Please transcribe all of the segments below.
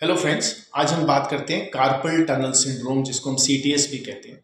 Hello friends, आज हम बात करते हैं कार्पल टनल सिंड्रोम, जिसको हम सीटीएस भी कहते हैं।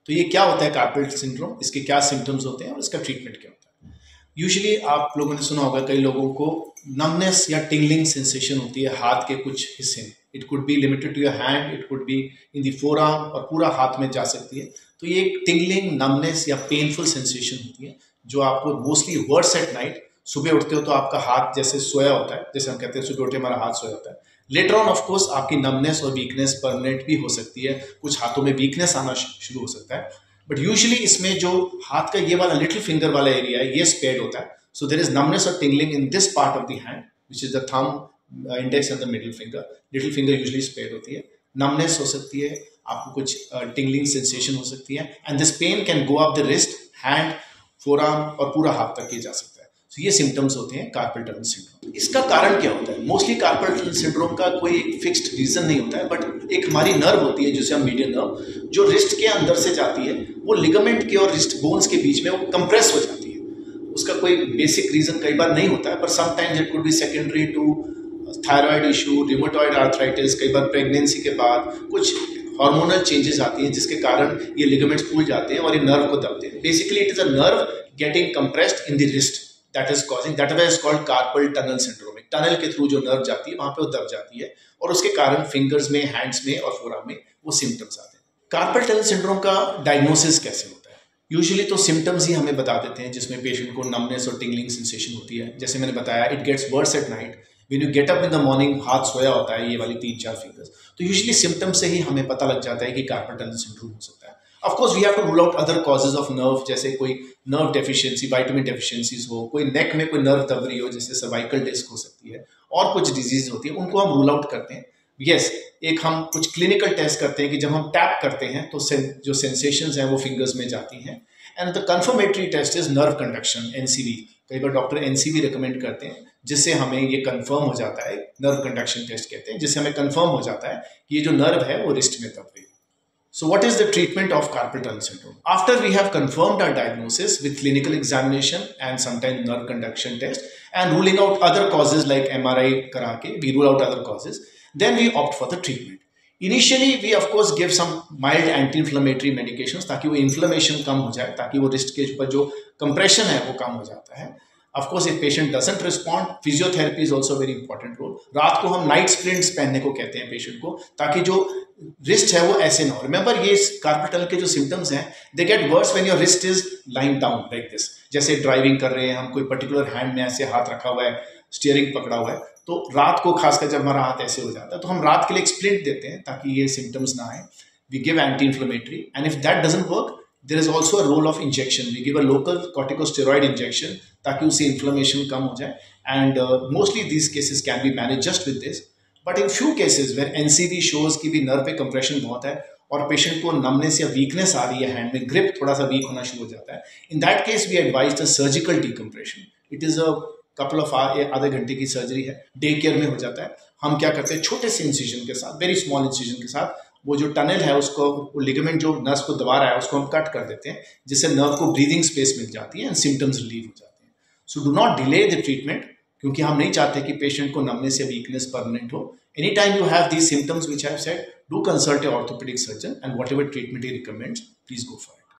तो ये क्या होता है कार्पल सिंड्रोम, इसके क्या सिम्टम्स होते हैं और इसका ट्रीटमेंट क्या होता है। यूजुअली आप लोगों ने सुना होगा, कई लोगों को नमनेस या टिंगलिंग सेंसेशन होती है हाथ के कुछ हिस्से में। It could be limited to your hand, it could be in the forearm और पूरा हाथ में जा सकती है। तो ये एक टिंगलिंग, नमनेस या पेनफुल सेंसेशन होती है जो आपको मोस्टली वर्स एट नाइट। सुबह उठते हो तो आपका हाथ जैसे सोया होता है, जैसे हम कहते हैं सुबह उठे हमारा हाथ सोया होता है। लेटर ऑन ऑफ कोर्स आपकी नमनेस और वीकनेस परमानेंट भी हो सकती है, कुछ हाथों में वीकनेस आना शुरू हो सकता है। बट यूजुअली इसमें जो हाथ का ये वाला लिटिल फिंगर वाला एरिया है ये स्पेयर्ड होता है। सो देयर इज नमनेस और tingling in this part of the hand which is the thumb, index and the middle finger. Little finger usually spared होती है। नमनेस हो सकती है, आपको कुछ टिंगलिंग सेंसेशन हो सकती है, and this pain can go up the wrist, hand, forearm और पूरा हाथ तक किया जा सकता है। तो ये सिम्टम्स होते हैं कार्पल टनल सिंड्रोम। इसका कारण क्या होता है? मोस्टली कार्पल टनल सिंड्रोम का कोई एक फिक्स्ड रीजन नहीं होता है, बट एक हमारी नर्व होती है जिसे हम मीडियन नर्व, जो रिस्ट के अंदर से जाती है, वो लिगामेंट के और रिस्ट बोन्स के बीच में वो कंप्रेस हो जाती है। उसका कोई बेसिक रीजन कई बार नहीं होता है, पर sometimes it could be secondary to thyroid issue, rheumatoid arthritis, कई बार प्रेगनेंसी के बाद कुछ हार्मोनल चेंजेस आती हैं जिसके कारण ये लिगामेंट्स फूल जाते हैं और ये नर्व को दबते हैं। Basically it is a nerve getting compressed in the wrist, that is called carpal tunnel syndrome। Tunnel के थ्रू जो नर्व जाती है वहां पे वो दब जाती है और उसके कारण फिंगर्स में, हैंड्स में और फोरआर्म में वो सिम्टम्स आते हैं। कार्पल टनल सिंड्रोम का डायग्नोसिस कैसे होता है? यूजुअली तो सिम्टम्स ही हमें बता देते हैं, जिसमें पेशेंट को नमनेस और टिंगलिंग सेंसेशन होती है। जैसे मैंने बताया, it gets worse at night. When you get up in the morning, हाथ सोया होता है, ये वाली 3-4 फिंगर्स। तो यूजुअली सिम्टम्स से ही हमें पता लग जाता है कि कार्पल टनल सिंड्रोम हो सकता है। Of course, we have to rule out other causes of nerve, जैसे कोई नर्व डेफिशिएंसी, विटामिन डेफिशिएंसीज हो, कोई नेक में कोई नर्व दब रही हो, जैसे सर्वाइकल डिस्क हो सकती है, और कुछ डिजीज होती है, उनको हम रूल आउट करते हैं। यस, एक हम कुछ क्लिनिकल टेस्ट करते हैं कि जब हम टैप करते हैं तो जो सेंसेशंस हैं वो फिंगर्स में जाती हैं। And the confirmatory test is nerve conduction, NCV. कई बार डॉक्टर एनसीवी रिकमेंड करते हैं, जिससे हमें ये कंफर्म हो जाता है। नर्व कंडक्शन टेस्ट कहते हैं, जिससे हमें कंफर्म हो जाता है कि ये जो नर्व है वो रिस्ट में दब रही है। So what is the treatment of carpal tunnel syndrome? After we have confirmed our diagnosis with clinical examination and sometimes nerve conduction test and ruling out other causes like MRI karake, we rule out other causes, then we opt for the treatment. Initially we of course give some mild anti-inflammatory medications ताकि वो inflammation कम हो जाए, ताकि वो wrist के ऊपर जो compression है वो कम हो जाता है। Of course, if patient doesn't respond, physiotherapy is also a very important role. रात को हम नाइट स्प्लिंट्स पहनने को कहते हैं पेशेंट को, ताकि जो रिस्ट है वो ऐसे ना हो। रिमेंबर, ये कार्पल टनल के जो सिम्टम्स हैं, they get worse when your wrist is lying down like this. जैसे ड्राइविंग कर रहे हैं हम, कोई पर्टिकुलर हैंड में ऐसे हाथ रखा हुआ है, स्टीयरिंग पकड़ा हुआ है, तो रात को खासकर जब हमारा हाथ ऐसे हो जाता है तो हम रात के लिए एक स्प्लिंट देते हैं ताकि ये सिम्टम्स ना आए। We give anti inflammatory, and if that doesn't work, there is also a role of injection. We give a local corticosteroid injection ताकि उससे inflammation कम हो जाए, and mostly these cases can be managed just with this. But in few cases where NCV shows कि भी nerve पे compression बहुत है और पेशेंट को numbness या weakness आ रही है, हैंड में ग्रिप थोड़ा सा वीक होना शुरू हो जाता है, in that case we advise the surgical decompression. It is a couple of आधे घंटे की सर्जरी है, डे केयर में हो जाता है। हम क्या करते हैं, छोटे से इंसिजन के साथ, वेरी स्मॉल इंसिजन के साथ, वो जो टनल है उसको, वो लिगामेंट जो नर्व को दबा रहा है उसको हम कट कर देते हैं, जिससे नर्व को ब्रीदिंग स्पेस मिल जाती है एंड सिम्टम्स रिलीव हो जाते हैं। So do not delay the treatment, क्योंकि हम नहीं चाहते कि पेशेंट को नमनेस या वीकनेस परमानेंट हो। Any time you have these symptoms which I have said, do consult A orthopaedic surgeon and whatever treatment he recommends, please go for it.